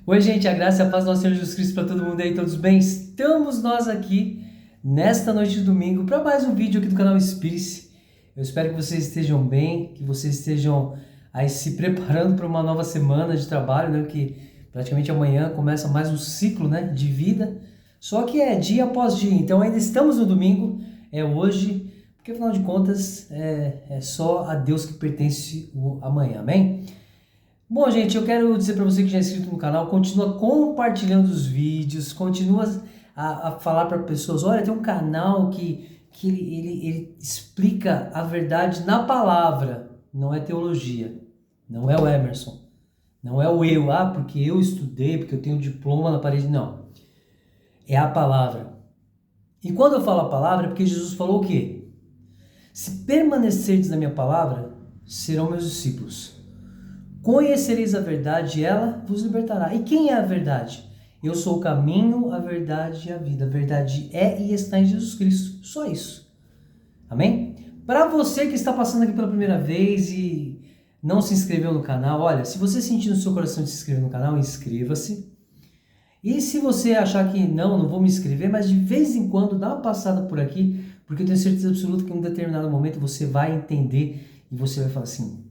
Oi, gente, a graça e a paz do nosso Senhor Jesus Cristo para todo mundo aí, todos bem? Estamos nós aqui nesta noite de domingo para mais um vídeo aqui do canal Espírito. Eu espero que vocês estejam bem, que vocês estejam aí se preparando para uma nova semana de trabalho, né? Que praticamente amanhã começa mais um ciclo, né, de vida. Só que é dia após dia, então ainda estamos no domingo, é hoje, porque afinal de contas é só a Deus que pertence o amanhã, amém? Bom, gente, eu quero dizer para você que já é inscrito no canal, continua compartilhando os vídeos, continua a falar para pessoas, olha, tem um canal que ele explica a verdade na palavra, não é teologia, não é o Emerson, não é o eu, porque eu estudei, porque eu tenho um diploma na parede, não. É a palavra. E quando eu falo a palavra, é porque Jesus falou o quê? Se permanecerdes na minha palavra, serão meus discípulos. Conhecereis a verdade e ela vos libertará. E quem é a verdade? Eu sou o caminho, a verdade e a vida. A verdade é e está em Jesus Cristo. Só isso. Amém? Para você que está passando aqui pela primeira vez e não se inscreveu no canal, olha, se você sentir no seu coração de se inscrever no canal, inscreva-se. E se você achar que não vou me inscrever, mas de vez em quando dá uma passada por aqui, porque eu tenho certeza absoluta que em um determinado momento você vai entender e você vai falar assim,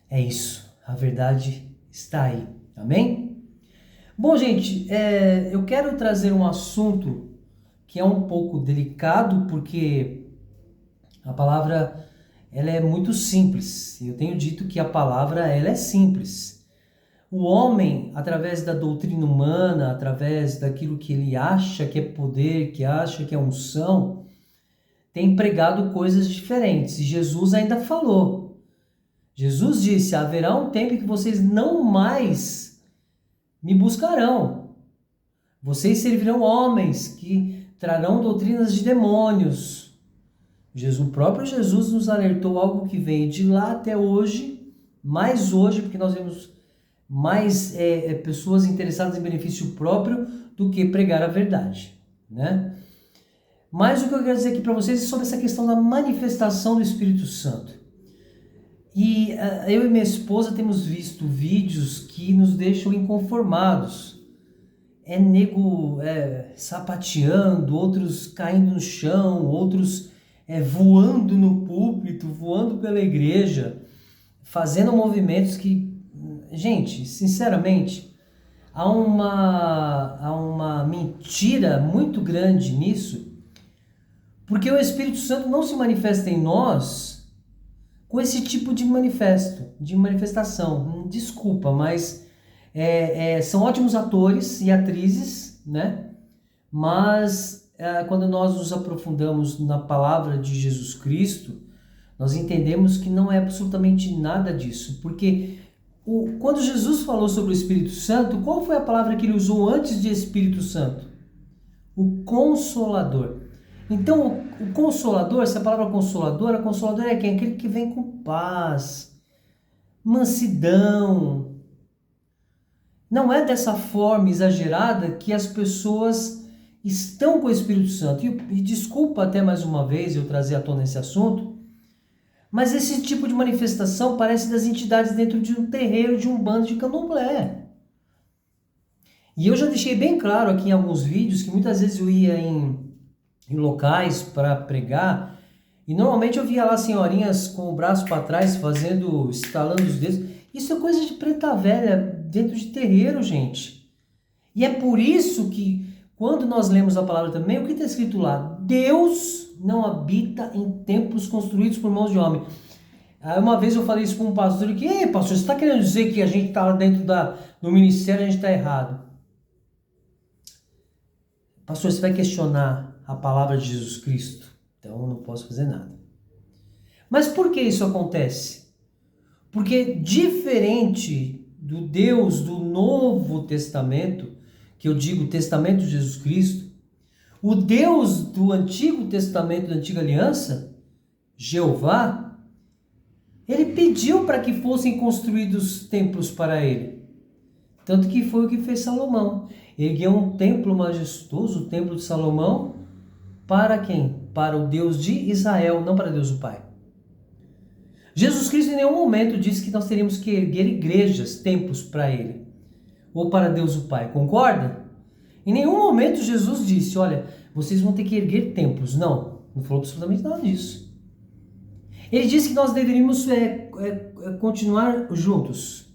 é isso, a verdade está aí, amém? Bom, gente, eu quero trazer um assunto que é um pouco delicado, porque a palavra ela é muito simples. Eu tenho dito que a palavra ela é simples. O homem, através da doutrina humana, através daquilo que ele acha que é poder, que acha que é unção, tem pregado coisas diferentes. E Jesus ainda falou. Jesus disse, haverá um tempo em que vocês não mais me buscarão. Vocês servirão homens que trarão doutrinas de demônios. O próprio Jesus nos alertou algo que vem de lá até hoje, mais hoje, porque nós vemos mais pessoas interessadas em benefício próprio do que pregar a verdade, né? Mas o que eu quero dizer aqui para vocês é sobre essa questão da manifestação do Espírito Santo. E eu e minha esposa temos visto vídeos que nos deixam inconformados. Nego sapateando, outros caindo no chão, outros voando no púlpito, voando pela igreja, fazendo movimentos que, gente, sinceramente, há uma mentira muito grande nisso, porque o Espírito Santo não se manifesta em nós com esse tipo de manifestação. Desculpa, mas são ótimos atores e atrizes, né? Mas quando nós nos aprofundamos na palavra de Jesus Cristo, nós entendemos que não é absolutamente nada disso, porque quando Jesus falou sobre o Espírito Santo, qual foi a palavra que ele usou antes de Espírito Santo? O Consolador. Então, o Consolador, essa palavra Consolador é quem? Aquele que vem com paz, mansidão. Não é dessa forma exagerada que as pessoas estão com o Espírito Santo. E desculpa até mais uma vez eu trazer à tona esse assunto, mas esse tipo de manifestação parece das entidades dentro de um terreiro, de um bando de candomblé. E eu já deixei bem claro aqui em alguns vídeos que muitas vezes eu ia em locais para pregar, e normalmente eu via lá senhorinhas com o braço para trás, estalando os dedos. Isso é coisa de preta velha dentro de terreiro, gente. E é por isso que, quando nós lemos a palavra também, o que está escrito lá? Deus não habita em templos construídos por mãos de homem. Aí uma vez eu falei isso para um pastor, que, ei, pastor, você está querendo dizer que a gente está lá dentro do ministério, a gente está errado? Pastor, você vai questionar a palavra de Jesus Cristo? Então eu não posso fazer nada. Mas por que isso acontece? Porque diferente do Deus do Novo Testamento, que eu digo Testamento de Jesus Cristo, o Deus do Antigo Testamento, da Antiga Aliança, Jeová, ele pediu para que fossem construídos templos para ele. Tanto que foi o que fez Salomão. Ergueu um templo majestoso, o templo de Salomão, para quem? Para o Deus de Israel, não para Deus o Pai. Jesus Cristo em nenhum momento disse que nós teríamos que erguer igrejas, templos para ele. ou para Deus o Pai. Concorda? Em nenhum momento Jesus disse, olha, vocês vão ter que erguer templos. Não, não falou absolutamente nada disso. Ele disse que nós deveríamos continuar juntos.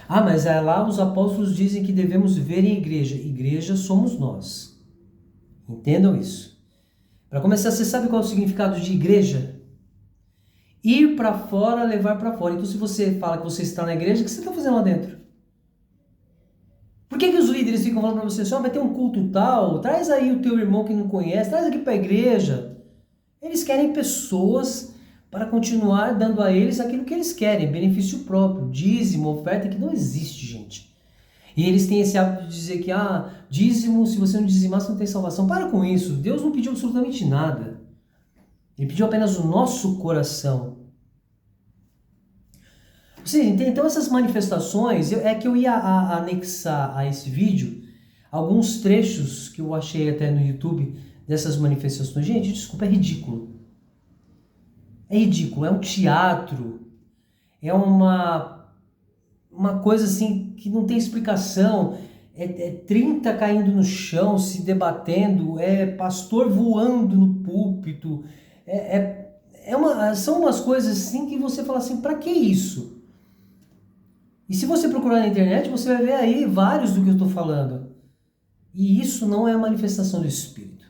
Ah, mas lá os apóstolos dizem que devemos viver em igreja. Igreja somos nós. Entendam isso. Para começar, você sabe qual é o significado de igreja? Ir para fora, levar para fora. Então, se você fala que você está na igreja, o que você está fazendo lá dentro? Por que os líderes ficam falando para você assim, vai ter um culto tal, traz aí o teu irmão que não conhece, traz aqui para a igreja. Eles querem pessoas para continuar dando a eles aquilo que eles querem, benefício próprio, dízimo, oferta, que não existe, gente. E eles têm esse hábito de dizer que, dízimo, se você não dizimar, você não tem salvação. Para com isso, Deus não pediu absolutamente nada. Ele pediu apenas o nosso coração. Você entende? Então essas manifestações, é que eu ia anexar a esse vídeo alguns trechos que eu achei até no YouTube dessas manifestações. Gente, desculpa, é ridículo. É ridículo, é um teatro, é uma coisa assim que não tem explicação. É 30 caindo no chão, se debatendo, é pastor voando no púlpito, são umas coisas assim que você fala assim, pra que isso? E se você procurar na internet, você vai ver aí vários do que eu estou falando. E isso não é a manifestação do Espírito.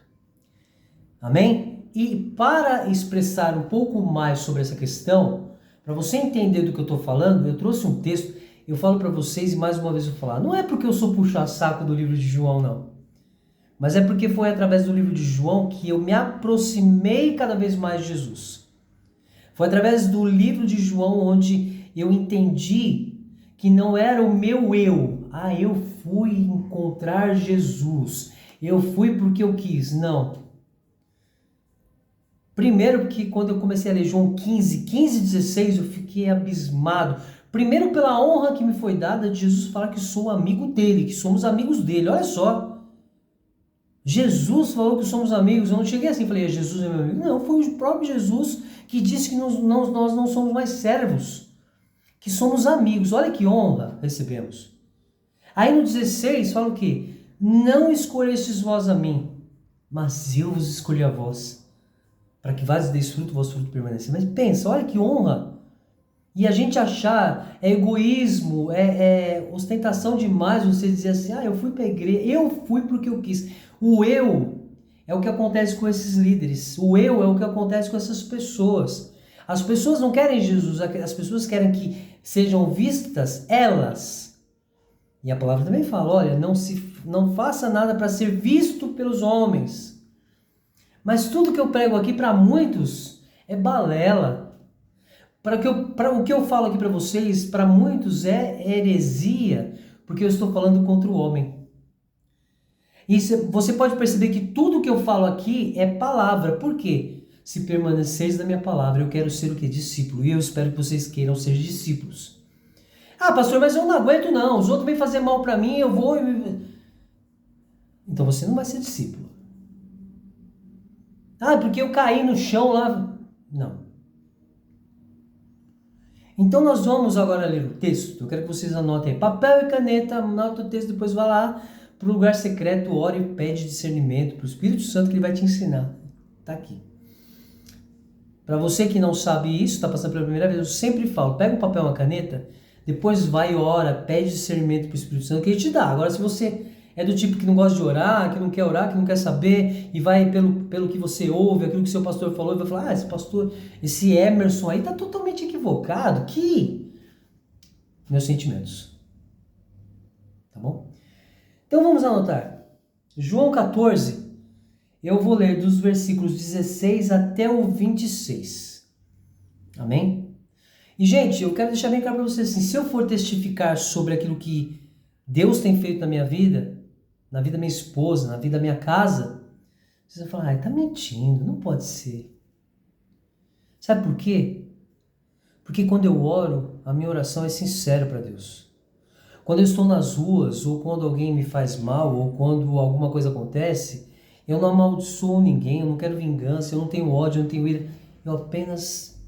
Amém? E para expressar um pouco mais sobre essa questão, para você entender do que eu estou falando, eu trouxe um texto, eu falo para vocês e mais uma vez eu vou falar. Não é porque eu sou puxa-saco do livro de João, não. Mas é porque foi através do livro de João que eu me aproximei cada vez mais de Jesus. Foi através do livro de João onde eu entendi que não era o meu eu. Eu fui encontrar Jesus. Eu fui porque eu quis. Não. Primeiro porque quando eu comecei a ler João 15, 16, eu fiquei abismado. Primeiro pela honra que me foi dada de Jesus falar que sou amigo dele, que somos amigos dele. Olha só. Jesus falou que somos amigos. Eu não cheguei assim e falei, Jesus é meu amigo. Não, foi o próprio Jesus que disse que nós não somos mais servos, que somos amigos. Olha que honra recebemos. Aí no 16 fala o quê? Não escolhestes vós a mim, mas eu vos escolhi a vós, para que vades deis fruto, vosso fruto permaneça. Mas pensa, olha que honra. E a gente achar é egoísmo, é ostentação demais você dizer assim, eu fui para a igreja, eu fui porque eu quis. O eu é o que acontece com esses líderes, o eu é o que acontece com essas pessoas. As pessoas não querem Jesus, as pessoas querem que sejam vistas elas. E a palavra também fala, olha, não faça nada para ser visto pelos homens. Mas tudo que eu prego aqui para muitos é balela. Para o que eu falo aqui para vocês, para muitos é heresia, porque eu estou falando contra o homem. E você pode perceber que tudo que eu falo aqui é palavra. Por quê? Se permaneceis na minha palavra, eu quero ser o quê? Discípulo. E eu espero que vocês queiram ser discípulos. Pastor, mas eu não aguento não. Os outros vêm fazer mal para mim, eu vou... Então você não vai ser discípulo. Porque eu caí no chão lá... Não. Então nós vamos agora ler o texto. Eu quero que vocês anotem aí. Papel e caneta, anota o texto, depois vai lá para o lugar secreto, ora e pede discernimento para o Espírito Santo que ele vai te ensinar. Está aqui. Para você que não sabe isso, está passando pela primeira vez, eu sempre falo, pega um papel e uma caneta, depois vai e ora, pede discernimento para o Espírito Santo que ele te dá. Agora, se você é do tipo que não gosta de orar, que não quer saber, e vai pelo que você ouve, aquilo que seu pastor falou, e vai falar, esse pastor, esse Emerson aí está totalmente equivocado. Meus sentimentos. Tá bom? Então vamos anotar. João 14, eu vou ler dos versículos 16 até o 26. Amém? E, gente, eu quero deixar bem claro para vocês assim, se eu for testificar sobre aquilo que Deus tem feito na minha vida, na vida da minha esposa, na vida da minha casa, vocês vão falar, tá mentindo, não pode ser. Sabe por quê? Porque quando eu oro, a minha oração é sincera para Deus. Quando eu estou nas ruas, ou quando alguém me faz mal, ou quando alguma coisa acontece, eu não amaldiçoo ninguém, eu não quero vingança, eu não tenho ódio, eu não tenho ira. Eu apenas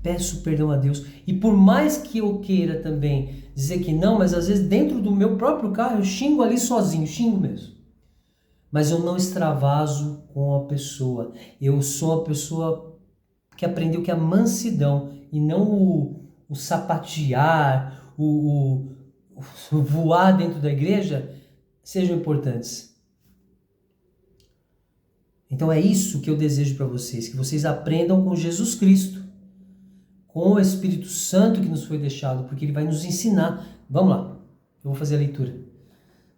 peço perdão a Deus. E por mais que eu queira também dizer que não, mas às vezes dentro do meu próprio carro eu xingo ali sozinho, xingo mesmo. Mas eu não extravaso com a pessoa. Eu sou a pessoa que aprendeu que a mansidão e não o sapatear, o voar dentro da igreja sejam importantes. Então é isso que eu desejo para vocês, que vocês aprendam com Jesus Cristo, com o Espírito Santo que nos foi deixado, porque ele vai nos ensinar. Vamos lá, eu vou fazer a leitura.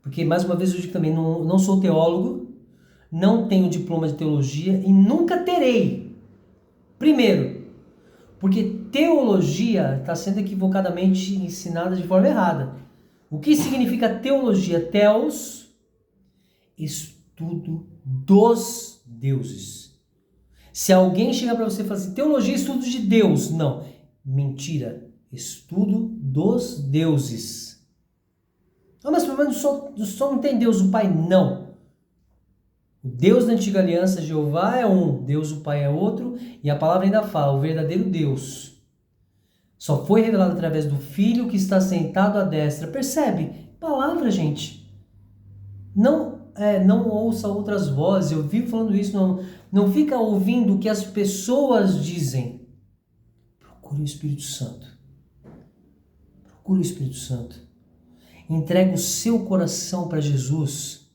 Porque, mais uma vez, eu digo também, não sou teólogo, não tenho diploma de teologia e nunca terei. Primeiro, porque teologia está sendo equivocadamente ensinada de forma errada. O que significa teologia? Theos, estudo dos deuses. Se alguém chegar para você e falar assim, teologia é estudo de Deus. Não, mentira. Estudo dos deuses. Ah, mas pelo menos só não tem Deus o Pai. Não. O Deus da antiga aliança, Jeová, é um. Deus o Pai é outro. E a palavra ainda fala, o verdadeiro Deus só foi revelado através do Filho que está sentado à destra. Percebe? Palavra, gente. Não ouça outras vozes. Eu vivo falando isso. Não fica ouvindo o que as pessoas dizem. Procure o Espírito Santo. Procure o Espírito Santo. Entrega o seu coração para Jesus.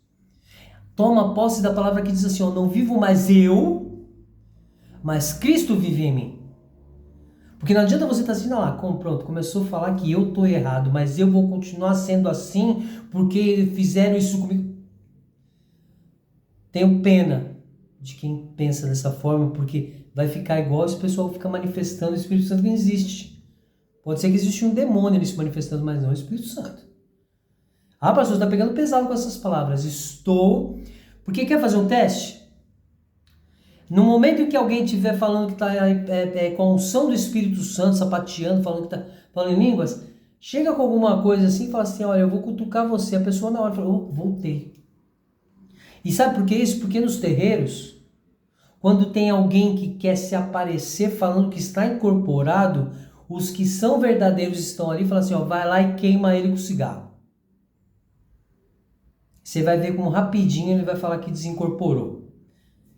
Toma posse da palavra que diz assim, não vivo mais eu, mas Cristo vive em mim. Porque não adianta você estar assim, pronto, começou a falar que eu estou errado, mas eu vou continuar sendo assim porque fizeram isso comigo. Tenho pena de quem pensa dessa forma, porque vai ficar igual esse pessoal fica manifestando o Espírito Santo que não existe. Pode ser que existe um demônio ali se manifestando, mas não o Espírito Santo. Ah, pastor, está pegando pesado com essas palavras. Estou. Porque quer fazer um teste? No momento em que alguém estiver falando que está com a unção do Espírito Santo, sapateando, falando que está falando em línguas, chega com alguma coisa assim e fala assim, olha, eu vou cutucar você. A pessoa na hora fala, voltei. E sabe por que isso? Porque nos terreiros, quando tem alguém que quer se aparecer falando que está incorporado, os que são verdadeiros estão ali e falam assim, vai lá e queima ele com cigarro. Você vai ver como rapidinho ele vai falar que desincorporou.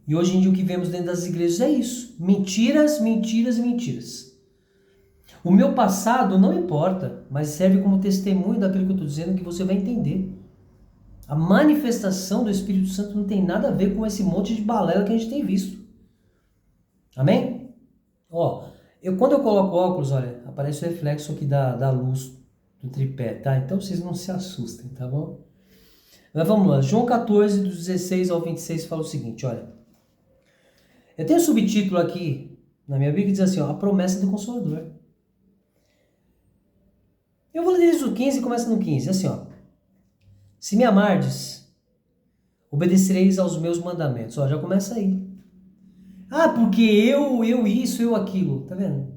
E hoje em dia o que vemos dentro das igrejas é isso. Mentiras, mentiras e mentiras. O meu passado não importa, mas serve como testemunho daquilo que eu estou dizendo que você vai entender. A manifestação do Espírito Santo não tem nada a ver com esse monte de balela que a gente tem visto. Amém? Quando eu coloco óculos, olha, aparece o reflexo aqui da luz do tripé, tá? Então vocês não se assustem, tá bom? Mas vamos lá, João 14, dos 16 ao 26 fala o seguinte, olha. Eu tenho um subtítulo aqui na minha Bíblia que diz assim, a promessa do Consolador. Eu vou ler desde o 15 e começa no 15, assim, se me amardes, obedecereis aos meus mandamentos. Já começa aí. Porque eu isso, eu aquilo, tá vendo?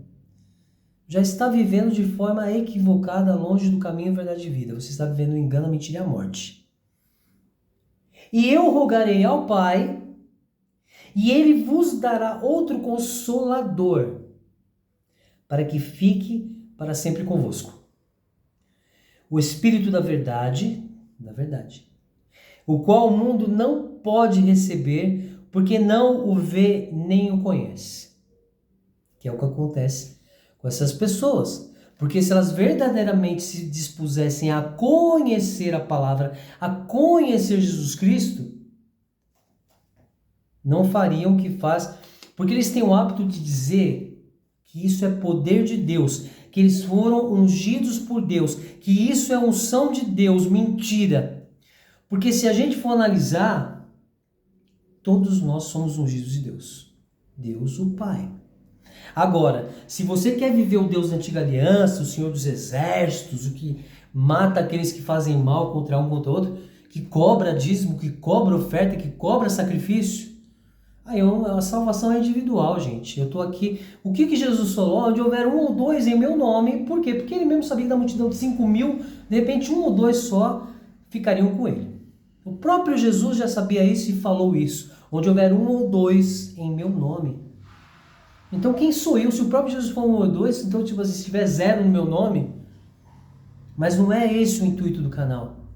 Já está vivendo de forma equivocada, longe do caminho, verdade e vida. Você está vivendo o engano, a mentira e a morte. E eu rogarei ao Pai, e ele vos dará outro consolador, para que fique para sempre convosco. O Espírito da verdade, o qual o mundo não pode receber, porque não o vê nem o conhece. Que é o que acontece com essas pessoas. Porque se elas verdadeiramente se dispusessem a conhecer a palavra, a conhecer Jesus Cristo, não fariam o que faz, porque eles têm o hábito de dizer que isso é poder de Deus, que eles foram ungidos por Deus, que isso é unção de Deus. Mentira! Porque se a gente for analisar, todos nós somos ungidos de Deus. Deus o Pai. Agora, se você quer viver o Deus da antiga aliança, o Senhor dos exércitos, o que mata aqueles que fazem mal contra um contra o outro, que cobra dízimo, que cobra oferta, que cobra sacrifício, aí a salvação é individual, gente. Eu estou aqui. O que Jesus falou? Onde houver um ou dois em meu nome. Por quê? Porque ele mesmo sabia que da multidão de 5.000, de repente um ou dois só ficariam com ele. O próprio Jesus já sabia isso e falou isso. Onde houver um ou dois em meu nome. Então quem sou eu? Se o próprio Jesus for um ou dois, então se tiver zero no meu nome, Mas não é esse o intuito do canal.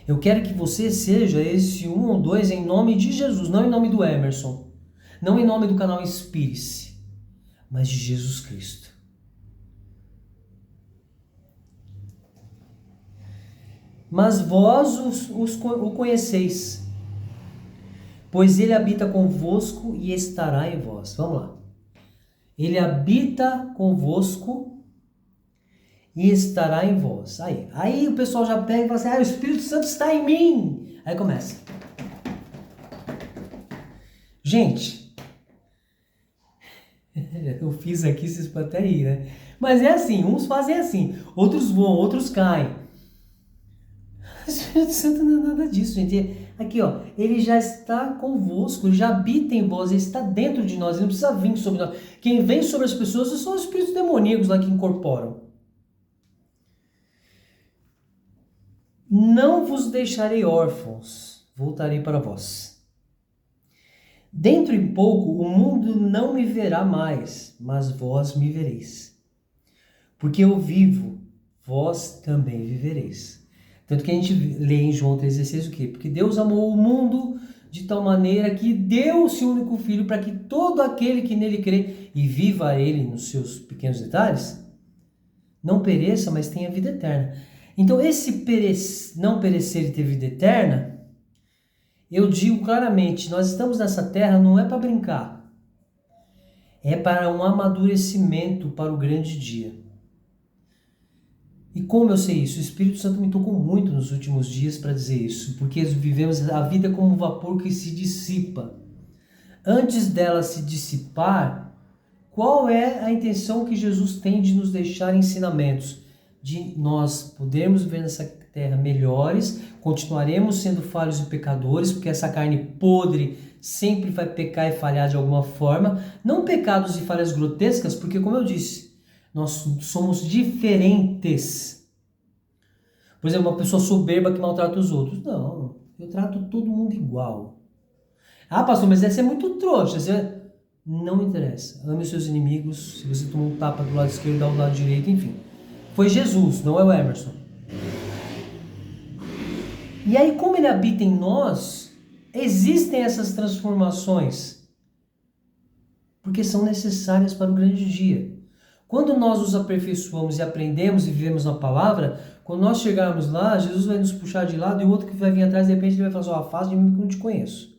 Eu quero que você seja esse 1 ou 2 em nome de Jesus, não em nome do Emerson, não em nome do canal Inspire-se, mas de Jesus Cristo. Mas vós o conheceis, pois ele habita convosco e estará em vós. Vamos lá. Ele habita convosco e estará em vós. Aí o pessoal já pega e fala assim, o Espírito Santo está em mim. Aí começa. Gente, eu fiz aqui, vocês podem até rir, né? Mas é assim, uns fazem assim, outros voam, outros caem. O Espírito Santo não é nada disso, gente. Aqui, ó, ele já está convosco, ele já habita em vós, ele está dentro de nós, ele não precisa vir sobre nós. Quem vem sobre as pessoas são os espíritos demoníacos lá que incorporam. Não vos deixarei órfãos, voltarei para vós. Dentro em pouco o mundo não me verá mais, mas vós me vereis. Porque eu vivo, vós também vivereis. Tanto que a gente lê em João 3,16 o quê? Porque Deus amou o mundo de tal maneira que deu o seu único Filho para que todo aquele que nele crê e viva ele nos seus pequenos detalhes, não pereça, mas tenha vida eterna. Então esse não perecer e ter vida eterna, eu digo claramente, nós estamos nessa terra não é para brincar, é para um amadurecimento para o grande dia. E como eu sei isso? O Espírito Santo me tocou muito nos últimos dias para dizer isso, porque vivemos a vida como um vapor que se dissipa. Antes dela se dissipar, qual é a intenção que Jesus tem de nos deixar ensinamentos? De nós podermos viver nessa terra melhores, continuaremos sendo falhos e pecadores, porque essa carne podre sempre vai pecar e falhar de alguma forma. Não pecados e falhas grotescas, porque como eu disse, nós somos diferentes. Por exemplo, uma pessoa soberba que maltrata os outros. Não, eu trato todo mundo igual. Ah, pastor, mas essa é muito trouxa. Não interessa. Ame os seus inimigos. Se você tomou um tapa do lado esquerdo, dá do lado direito, enfim. Foi Jesus, não é o Emerson. E aí, como ele habita em nós, existem essas transformações. Porque são necessárias para o grande dia. Quando nós nos aperfeiçoamos e aprendemos e vivemos na palavra, quando nós chegarmos lá, Jesus vai nos puxar de lado e o outro que vai vir atrás, de repente, ele vai falar assim, afasta de mim que eu não te conheço.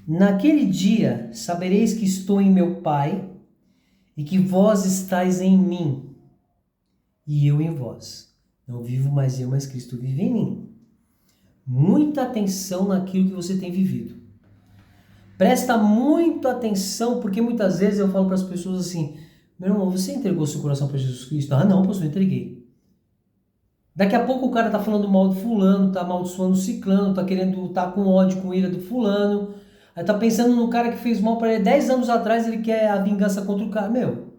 Naquele dia, sabereis que estou em meu Pai e que vós estáis em mim e eu em vós. Não vivo mais eu, mas Cristo vive em mim. Muita atenção naquilo que você tem vivido. Presta muito atenção, porque muitas vezes eu falo para as pessoas assim, meu irmão, você entregou seu coração para Jesus Cristo? Ah, não, pastor, eu entreguei. Daqui a pouco o cara tá falando mal do fulano, tá amaldiçoando o ciclano, tá com ódio, com ira do fulano, aí tá pensando no cara que fez mal para ele 10 anos atrás, ele quer a vingança contra o cara. Meu,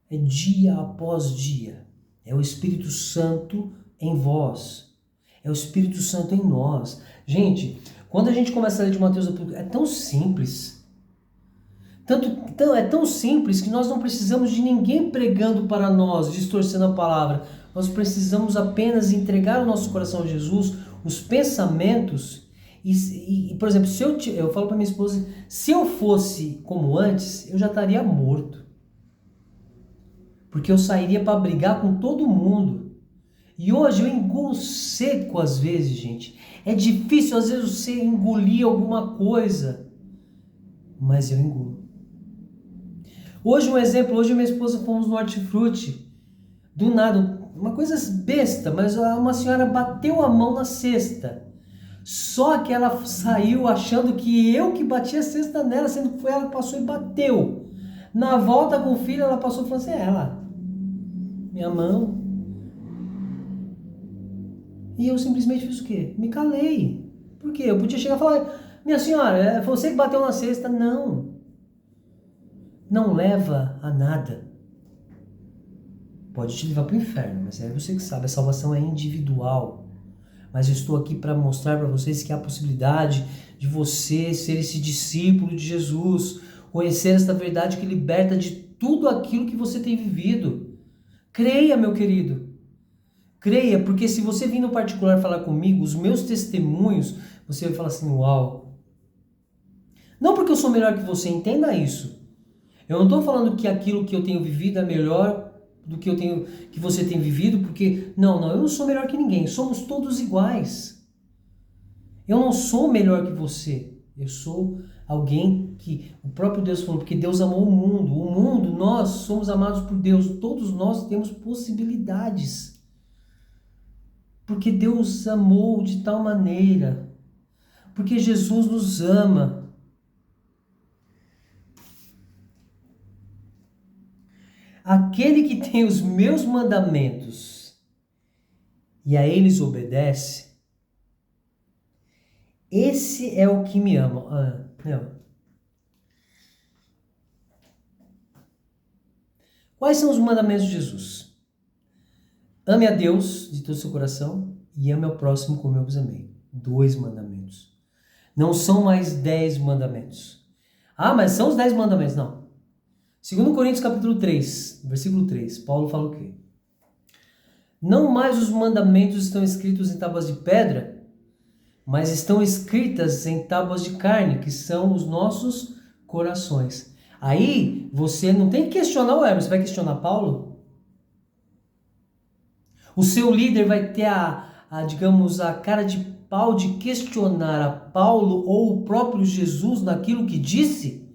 é dia após dia. É o Espírito Santo em vós. É o Espírito Santo em nós. Gente, quando a gente começa a ler de Mateus, é tão simples. É tão simples que nós não precisamos de ninguém pregando para nós, distorcendo a palavra. Nós precisamos apenas entregar o nosso coração a Jesus, os pensamentos. Por exemplo, eu falo para minha esposa, se eu fosse como antes, eu já estaria morto. Porque eu sairia para brigar com todo mundo. E hoje eu engulo seco às vezes, gente. É difícil às vezes você engolir alguma coisa. Mas eu engulo. Hoje um exemplo, hoje minha esposa fomos no Hortifruti. Do nada, uma coisa besta, mas uma senhora bateu a mão na cesta. Só que ela saiu achando que eu que bati a cesta nela, sendo que foi ela que passou e bateu. Na volta com o filho, ela passou e falou assim, minha mão. E eu simplesmente fiz o quê? Me calei. Por quê? Eu podia chegar e falar, minha senhora, foi você que bateu na cesta. Não. Não leva a nada. Pode te levar para o inferno, mas é você que sabe. A salvação é individual. mas eu estou aqui para mostrar para vocês que há a possibilidade de você ser esse discípulo de Jesus, conhecer esta verdade que liberta de tudo aquilo que você tem vivido. Creia, meu querido. Creia, porque se você vir no particular falar comigo, os meus testemunhos, você vai falar assim, uau. Não porque eu sou melhor que você, entenda isso. Eu não estou falando que aquilo que eu tenho vivido é melhor do que você tem vivido, porque não, eu não sou melhor que ninguém, somos todos iguais. Eu não sou melhor que você, eu sou alguém que o próprio Deus falou, porque Deus amou o mundo, nós somos amados por Deus, todos nós temos possibilidades. Porque Deus amou de tal maneira, porque Jesus nos ama. Aquele que tem os meus mandamentos e a eles obedece, esse é o que me ama. Quais são os mandamentos de Jesus? Ame a Deus de todo o seu coração e ame ao próximo como eu vos amei. 2 mandamentos. Não são mais 10 mandamentos. Ah, mas são os 10 mandamentos. Não. 2 Coríntios capítulo 3, versículo 3, Paulo fala o quê? Não mais os mandamentos estão escritos em tábuas de pedra, mas estão escritas em tábuas de carne, que são os nossos corações. Aí, você não tem que questionar o Hermes, você vai questionar Paulo? O seu líder vai ter digamos, a cara de pau de questionar a Paulo ou o próprio Jesus naquilo que disse?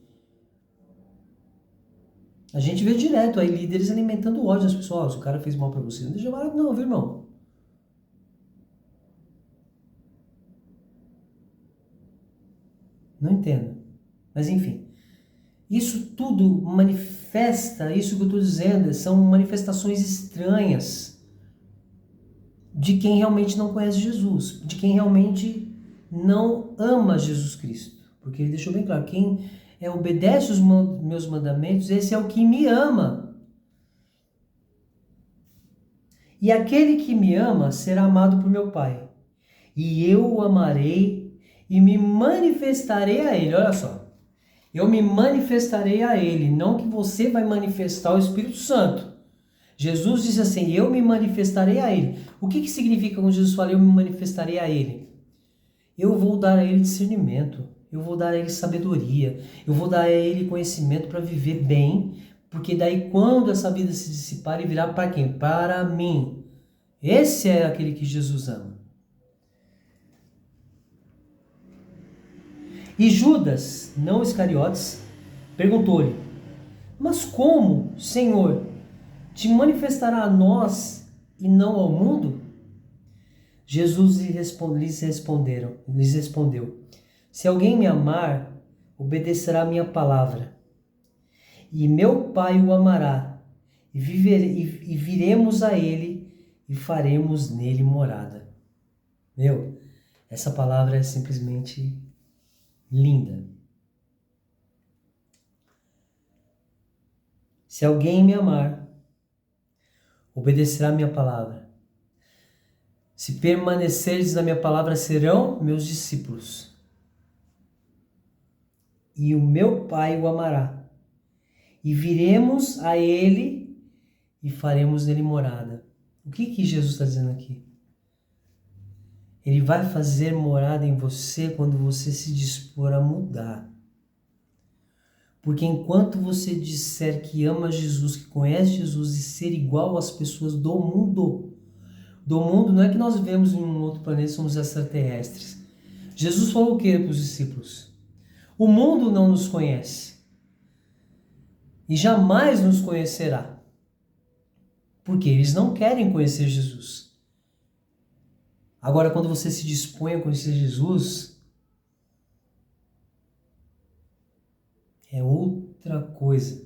A gente vê direto aí líderes alimentando ódio das pessoas. O cara fez mal pra você, não deixa barato não, viu, irmão? Não entendo. Mas enfim. Isso tudo manifesta, isso que eu estou dizendo, são manifestações estranhas de quem realmente não conhece Jesus, de quem realmente não ama Jesus Cristo. Porque ele deixou bem claro, quem obedece os meus mandamentos, esse é o que me ama. E aquele que me ama será amado por meu Pai. E eu o amarei e me manifestarei a ele. Olha só. Eu me manifestarei a ele, não que você vai manifestar o Espírito Santo. Jesus disse assim, eu me manifestarei a ele. O que significa quando Jesus fala, eu me manifestarei a ele? Eu vou dar a ele discernimento, eu vou dar a ele sabedoria, eu vou dar a ele conhecimento para viver bem, porque daí quando essa vida se dissipar, ele virá para quem? Para mim. Esse é aquele que Jesus ama. E Judas, não Iscariotes, perguntou-lhe, mas como, Senhor, te manifestará a nós e não ao mundo? Jesus lhes respondeu, se alguém me amar, obedecerá a minha palavra, e meu Pai o amará, e viremos a ele e faremos nele morada. Essa palavra é simplesmente linda. Se alguém me amar, obedecerá a minha palavra. Se permanecerdes na minha palavra, serão meus discípulos. E o meu Pai o amará. E viremos a ele e faremos nele morada. O que Jesus está dizendo aqui? Ele vai fazer morada em você quando você se dispor a mudar. Porque enquanto você disser que ama Jesus, que conhece Jesus e ser igual às pessoas do mundo não é que nós vivemos em um outro planeta, somos extraterrestres. Jesus falou o que para os discípulos? O mundo não nos conhece e jamais nos conhecerá. Porque eles não querem conhecer Jesus. Agora, quando você se dispõe a conhecer Jesus, é outra coisa.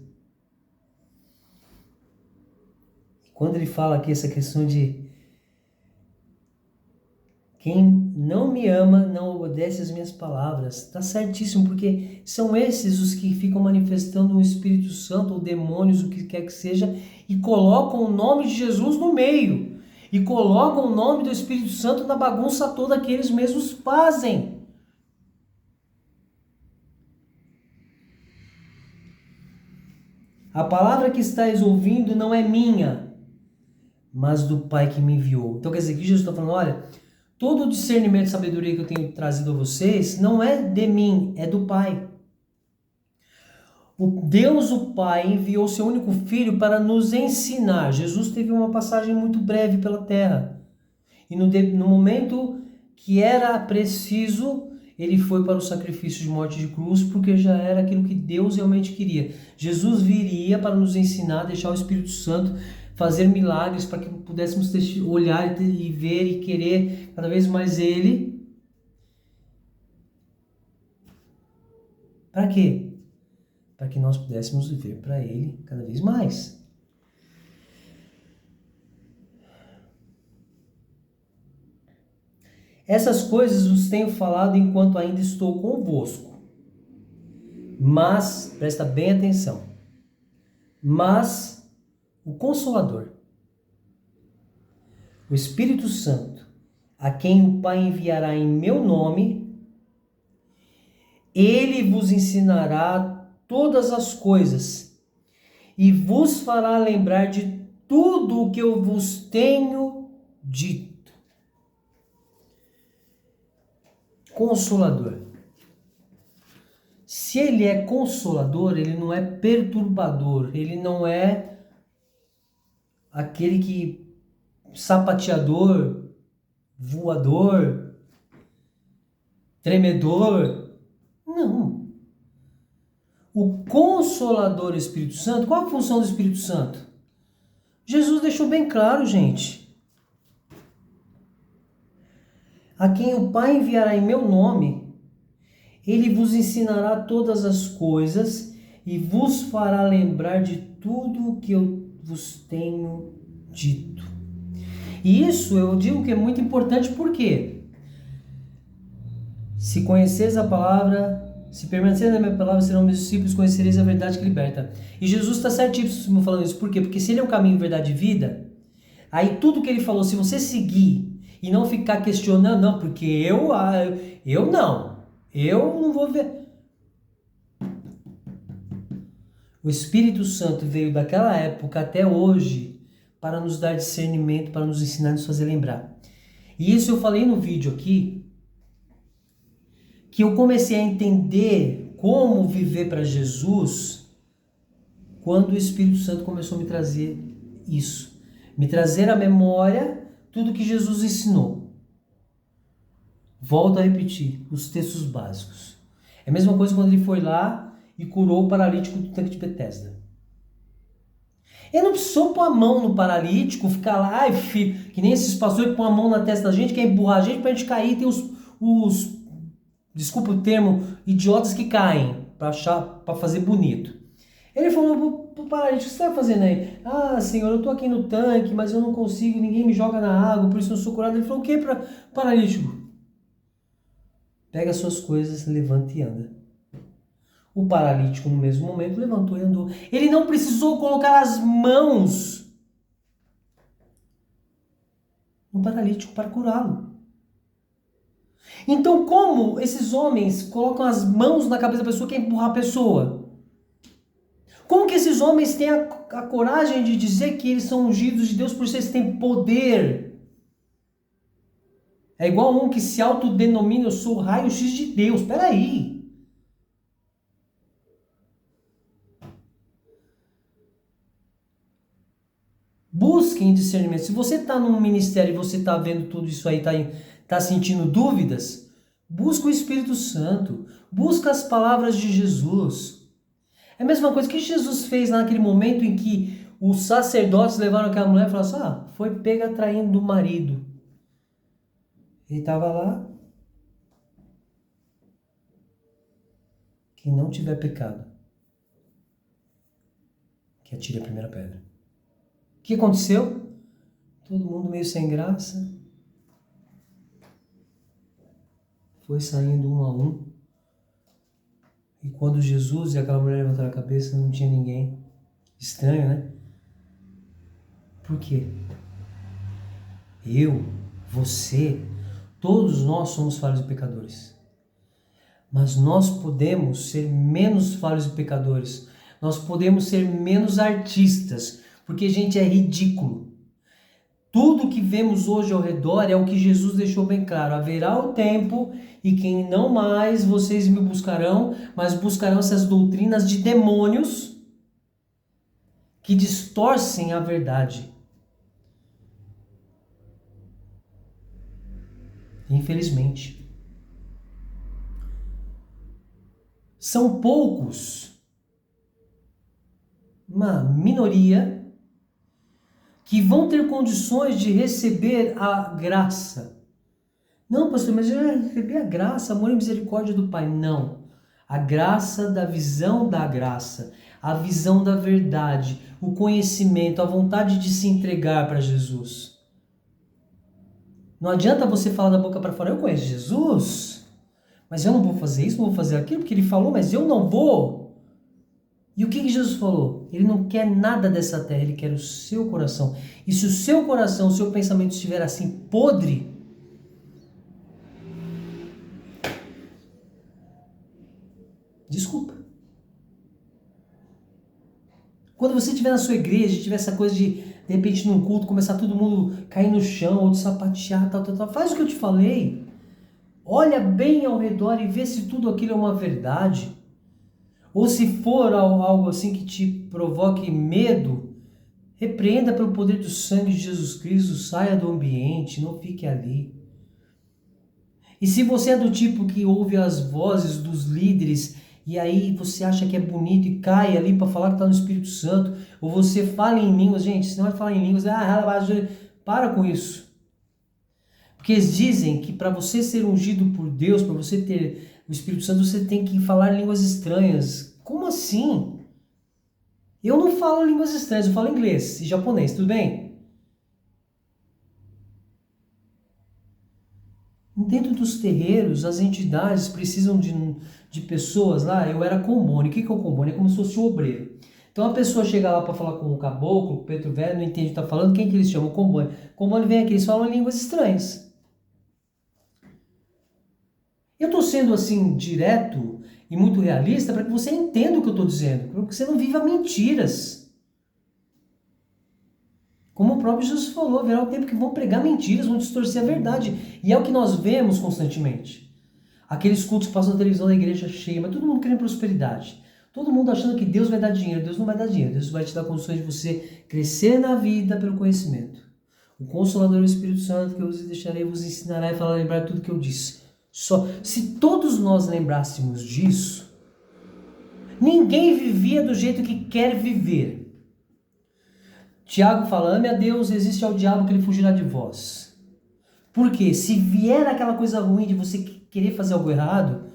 Quando ele fala aqui essa questão de quem não me ama não obedece às minhas palavras, está certíssimo, porque são esses os que ficam manifestando o Espírito Santo ou demônios, o que quer que seja, e colocam o nome de Jesus no meio. e colocam o nome do Espírito Santo na bagunça toda que eles mesmos fazem. A palavra que estáis ouvindo não é minha, mas do Pai que me enviou. Então quer dizer que Jesus está falando, olha, todo o discernimento e sabedoria que eu tenho trazido a vocês não é de mim, é do Pai. O Deus, o Pai, enviou seu único Filho para nos ensinar. Jesus teve uma passagem muito breve pela terra. E no momento que era preciso, ele foi para o sacrifício de morte de cruz, porque já era aquilo que Deus realmente queria. Jesus viria para nos ensinar, deixar o Espírito Santo fazer milagres para que pudéssemos olhar e ver e querer cada vez mais Ele. Para quê? Para que nós pudéssemos viver para Ele cada vez mais. Essas coisas vos tenho falado enquanto ainda estou convosco. Mas, presta bem atenção, mas o Consolador, o Espírito Santo, a quem o Pai enviará em meu nome, ele vos ensinará todas as coisas e vos fará lembrar de tudo o que eu vos tenho dito. Consolador. Se ele é consolador, ele não é perturbador, ele não é aquele que sapateador, voador, tremedor. Não. O Consolador Espírito Santo, qual a função do Espírito Santo? Jesus deixou bem claro, gente. A quem o Pai enviará em meu nome, ele vos ensinará todas as coisas e vos fará lembrar de tudo o que eu vos tenho dito. E isso eu digo que é muito importante porque se conheceres a palavra, se permaneceres na minha palavra, serão meus discípulos, conhecereis a verdade que liberta. E Jesus está certíssimo falando isso. Por quê? Porque se ele é o caminho, verdade e vida, aí tudo que ele falou, se você seguir e não ficar questionando, não, porque eu não vou ver. O Espírito Santo veio daquela época até hoje para nos dar discernimento, para nos ensinar e nos fazer lembrar. E isso eu falei no vídeo aqui, que eu comecei a entender como viver para Jesus quando o Espírito Santo começou a me trazer isso. Me trazer à memória tudo que Jesus ensinou. Volto a repetir, os textos básicos. É a mesma coisa quando ele foi lá e curou o paralítico do tanque de Betesda. Ele não precisou pôr a mão no paralítico, ficar lá, ai filho, que nem esses pastores que põem a mão na testa da gente, quer empurrar a gente pra gente cair, tem os desculpa o termo, idiotas que caem para fazer bonito. Ele falou pro paralítico, o que você está fazendo aí? Ah, Senhor, eu tô aqui no tanque, mas eu não consigo, ninguém me joga na água, por isso eu não sou curado. Ele falou, o que para paralítico? Pega as suas coisas, levanta e anda. O paralítico, no mesmo momento, levantou e andou. Ele não precisou colocar as mãos no paralítico para curá-lo. Então, como esses homens colocam as mãos na cabeça da pessoa que é empurrar a pessoa? Como que esses homens têm a coragem de dizer que eles são ungidos de Deus por isso eles têm poder? É igual um que se autodenomina, eu sou o raio-x de Deus. Espera aí. Busquem discernimento. Se você está num ministério e você está vendo tudo isso aí, está sentindo dúvidas, busca o Espírito Santo. Busca as palavras de Jesus. É a mesma coisa que Jesus fez naquele momento em que os sacerdotes levaram aquela mulher e falaram assim, foi pega traindo do marido. Ele estava lá. Quem não tiver pecado, que atire a primeira pedra. O que aconteceu? Todo mundo meio sem graça. Foi saindo um a um. E quando Jesus e aquela mulher levantaram a cabeça, não tinha ninguém. Estranho, né? Por quê? Eu, você, todos nós somos falhos e pecadores. Mas nós podemos ser menos falhos e pecadores. Nós podemos ser menos artistas, porque, gente, é ridículo. Tudo que vemos hoje ao redor é o que Jesus deixou bem claro. Haverá o tempo e quem não mais vocês me buscarão, mas buscarão essas doutrinas de demônios que distorcem a verdade. Infelizmente. São poucos, uma minoria, que vão ter condições de receber a graça. Não, pastor, mas eu já recebi a graça, amor e misericórdia do Pai. Não. A graça da visão da graça, a visão da verdade, o conhecimento, a vontade de se entregar para Jesus. Não adianta você falar da boca para fora, eu conheço Jesus, mas eu não vou fazer isso, não vou fazer aquilo, porque ele falou, mas eu não vou. E o que Jesus falou? Ele não quer nada dessa terra, ele quer o seu coração. E se o seu coração, o seu pensamento estiver assim podre, desculpa. Quando você estiver na sua igreja, tiver essa coisa de repente num culto, começar todo mundo cair no chão, ou de sapatear, tal, faz o que eu te falei. Olha bem ao redor e vê se tudo aquilo é uma verdade. Ou se for algo assim que te provoque medo, repreenda pelo poder do sangue de Jesus Cristo, saia do ambiente, não fique ali. E se você é do tipo que ouve as vozes dos líderes e aí você acha que é bonito e cai ali para falar que está no Espírito Santo, ou você fala em línguas, gente, se não vai falar em línguas, para com isso. Porque eles dizem que para você ser ungido por Deus, para você ter o Espírito Santo, você tem que falar línguas estranhas. Como assim? Eu não falo línguas estranhas, eu falo inglês e japonês, tudo bem? Dentro dos terreiros, as entidades precisam de pessoas lá. Eu era combone. O que é o combone? É como se fosse o obreiro. Então a pessoa chega lá para falar com o caboclo, o preto velho, não entende o que está falando, quem que eles chamam? Combone. Combone vem aqui, eles falam línguas estranhas. Eu estou sendo assim direto e muito realista para que você entenda o que eu estou dizendo, para que você não viva mentiras. Como o próprio Jesus falou, haverá o tempo que vão pregar mentiras, vão distorcer a verdade. E é o que nós vemos constantemente. Aqueles cultos que passam na televisão da igreja cheia, mas todo mundo querendo prosperidade. Todo mundo achando que Deus vai dar dinheiro. Deus não vai dar dinheiro. Deus vai te dar condições de você crescer na vida pelo conhecimento. O Consolador, o Espírito Santo, que eu vos deixarei, vos ensinará e falar, lembrar tudo que eu disse. Só se todos nós lembrássemos disso, ninguém vivia do jeito que quer viver. Tiago fala, ame a Deus, resiste ao diabo que ele fugirá de vós. Porque se vier aquela coisa ruim de você querer fazer algo errado,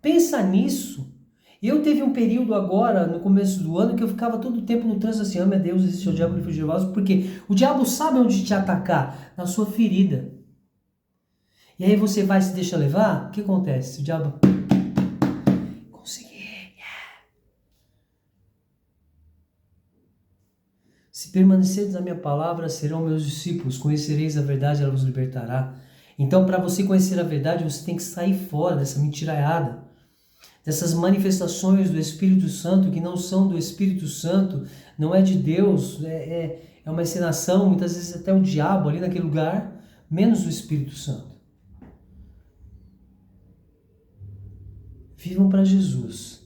pensa nisso. Eu teve um período agora, no começo do ano, que eu ficava todo o tempo no trânsito assim, ame a Deus, resiste ao diabo que ele fugirá de vós. Porque o diabo sabe onde te atacar, na sua ferida. E aí você vai e se deixa levar, o que acontece? O diabo... Consegui. Se permanecerdes na minha palavra, serão meus discípulos, conhecereis a verdade, ela vos libertará. Então, para você conhecer a verdade, você tem que sair fora dessa mentiraiada, dessas manifestações do Espírito Santo que não são do Espírito Santo, não é de Deus, é uma encenação, muitas vezes até o diabo ali naquele lugar, menos o Espírito Santo. Vivam para Jesus.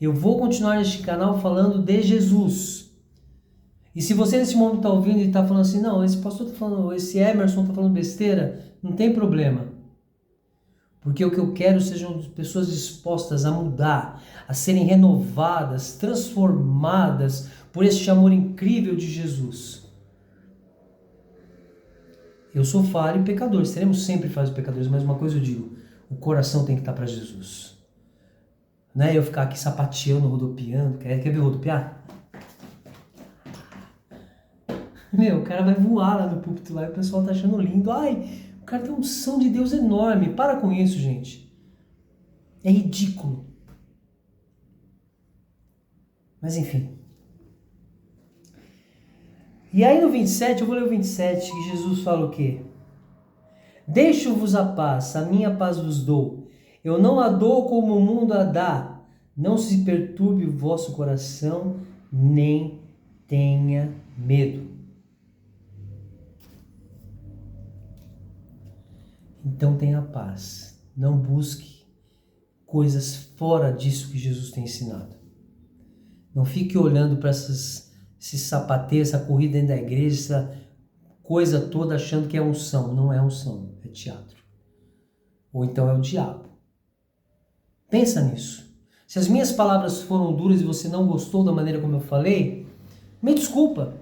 Eu vou continuar neste canal falando de Jesus. E se você nesse momento está ouvindo e está falando assim, não, esse pastor está falando, esse Emerson está falando besteira, não tem problema. Porque o que eu quero sejam pessoas dispostas a mudar, a serem renovadas, transformadas por este amor incrível de Jesus. Eu sou falho e pecador, seremos sempre falhos e pecadores, mas uma coisa eu digo, o coração tem que estar para Jesus. Não é eu ficar aqui sapateando, rodopiando, quer ver rodopiar? Meu, o cara vai voar lá no púlpito lá e o pessoal tá achando lindo. Ai, o cara tem uma unção de Deus enorme. Para com isso, gente. É ridículo. Mas enfim. E aí no 27, eu vou ler o 27, que Jesus fala o quê? Deixo-vos a paz, a minha paz vos dou. Eu não a dou como o mundo a dá. Não se perturbe o vosso coração, nem tenha medo. Então tenha paz. Não busque coisas fora disso que Jesus tem ensinado. Não fique olhando para esses sapateiros, essa corrida dentro da igreja, essa coisa toda achando que é unção. Não é unção, é teatro. Ou então é o diabo. Pensa nisso. Se as minhas palavras foram duras e você não gostou da maneira como eu falei, me desculpa.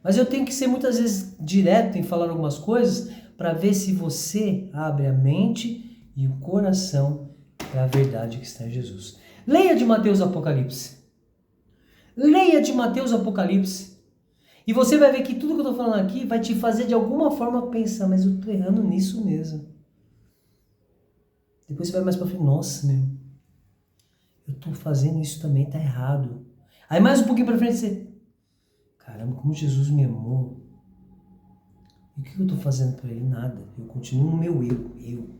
Mas eu tenho que ser muitas vezes direto em falar algumas coisas para ver se você abre a mente e o coração para a verdade que está em Jesus. Leia de Mateus Apocalipse. Leia de Mateus Apocalipse. E você vai ver que tudo que eu estou falando aqui vai te fazer de alguma forma pensar, mas eu estou errando nisso mesmo. Depois você vai mais para frente, nossa, meu, eu estou fazendo isso também, tá errado. Aí mais um pouquinho para frente você, caramba, como Jesus me amou. E o que eu estou fazendo para ele? Nada. Eu continuo no meu eu.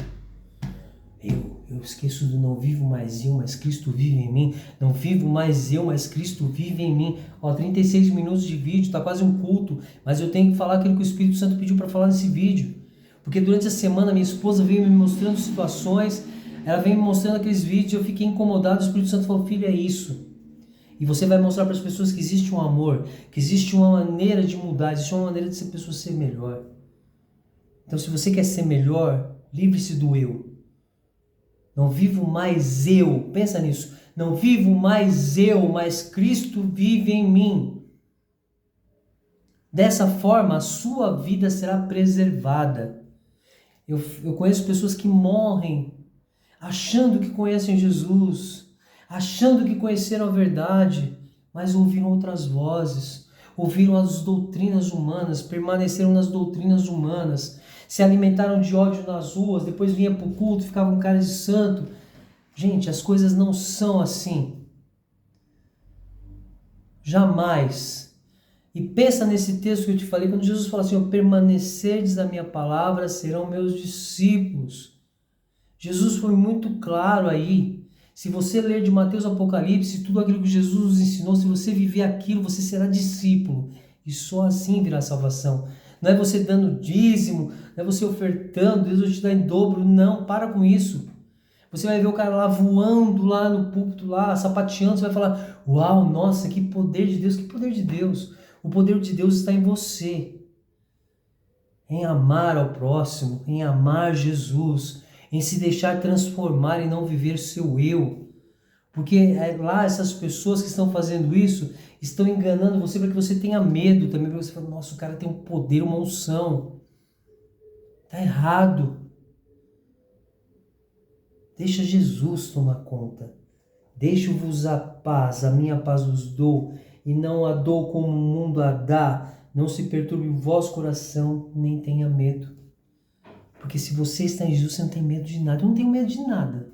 Eu esqueço do não vivo mais eu, mas Cristo vive em mim. Não vivo mais eu, mas Cristo vive em mim. 36 minutos de vídeo, tá quase um culto, mas eu tenho que falar aquilo que o Espírito Santo pediu para falar nesse vídeo. Porque durante a semana minha esposa veio me mostrando situações, ela veio me mostrando aqueles vídeos, eu fiquei incomodado, o Espírito Santo falou, filho, é isso. E você vai mostrar para as pessoas que existe um amor, que existe uma maneira de mudar, existe uma maneira de ser pessoa ser melhor. Então se você quer ser melhor, livre-se do eu. Não vivo mais eu, pensa nisso, não vivo mais eu, mas Cristo vive em mim. Dessa forma, a sua vida será preservada. Eu conheço pessoas que morrem achando que conhecem Jesus, achando que conheceram a verdade, mas ouviram outras vozes, ouviram as doutrinas humanas, permaneceram nas doutrinas humanas, se alimentaram de ódio nas ruas, depois vinha para o culto, ficavam cara de santo. Gente, as coisas não são assim. Jamais. E pensa nesse texto que eu te falei, quando Jesus fala assim, permanecerdes na minha palavra, serão meus discípulos. Jesus foi muito claro aí. Se você ler de Mateus Apocalipse, tudo aquilo que Jesus nos ensinou, se você viver aquilo, você será discípulo. E só assim virá salvação. Não é você dando dízimo, não é você ofertando, Deus vai te dar em dobro. Não, para com isso. Você vai ver o cara lá voando lá no púlpito, lá sapateando, você vai falar, uau, nossa, que poder de Deus, que poder de Deus. O poder de Deus está em você. Em amar ao próximo, em amar Jesus, em se deixar transformar e não viver seu eu. Porque lá essas pessoas que estão fazendo isso estão enganando você para que você tenha medo também, para você falar, nossa, o cara tem um poder, uma unção. Tá errado. Deixa Jesus tomar conta. Deixo-vos a paz, a minha paz vos dou, e não a dou como o mundo a dá. Não se perturbe o vosso coração, nem tenha medo. Porque se você está em Jesus, você não tem medo de nada. Eu não tenho medo de nada.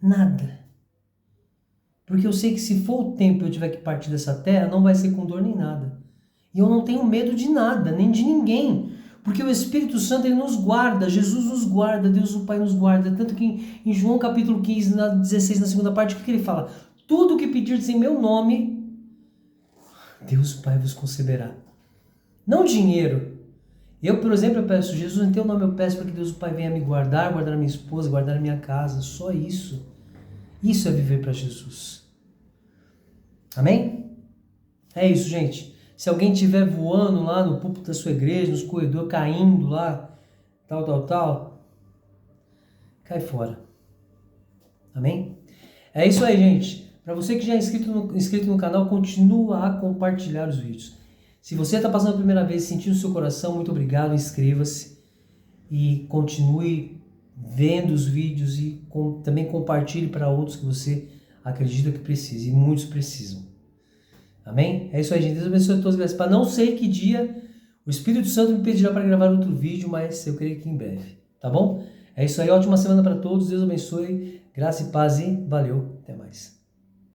Nada. Porque eu sei que se for o tempo que eu tiver que partir dessa terra, não vai ser com dor nem nada. E eu não tenho medo de nada, nem de ninguém. Porque o Espírito Santo, ele nos guarda, Jesus nos guarda, Deus o Pai nos guarda. Tanto que em João capítulo 15, 16, na segunda parte, o que ele fala? Tudo o que pedirdes em meu nome, Deus o Pai vos concederá. Não dinheiro. Eu, por exemplo, eu peço, Jesus, em teu nome eu peço para que Deus o Pai venha me guardar, guardar a minha esposa, guardar a minha casa. Só isso. Isso é viver para Jesus. Amém? É isso, gente. Se alguém estiver voando lá no púlpito da sua igreja, nos corredores, caindo lá, tal, cai fora. Amém? É isso aí, gente. Para você que já é inscrito no canal, continua a compartilhar os vídeos. Se você está passando a primeira vez, sentindo o seu coração, muito obrigado, inscreva-se e continue vendo os vídeos e também compartilhe para outros que você acredita que precisa, e muitos precisam. Amém? É isso aí, gente. Deus abençoe a todos. Para não sei que dia o Espírito Santo me pedirá para gravar outro vídeo, mas eu creio que em breve. Tá bom? É isso aí. Ótima semana para todos. Deus abençoe. Graça e paz e valeu. Até mais.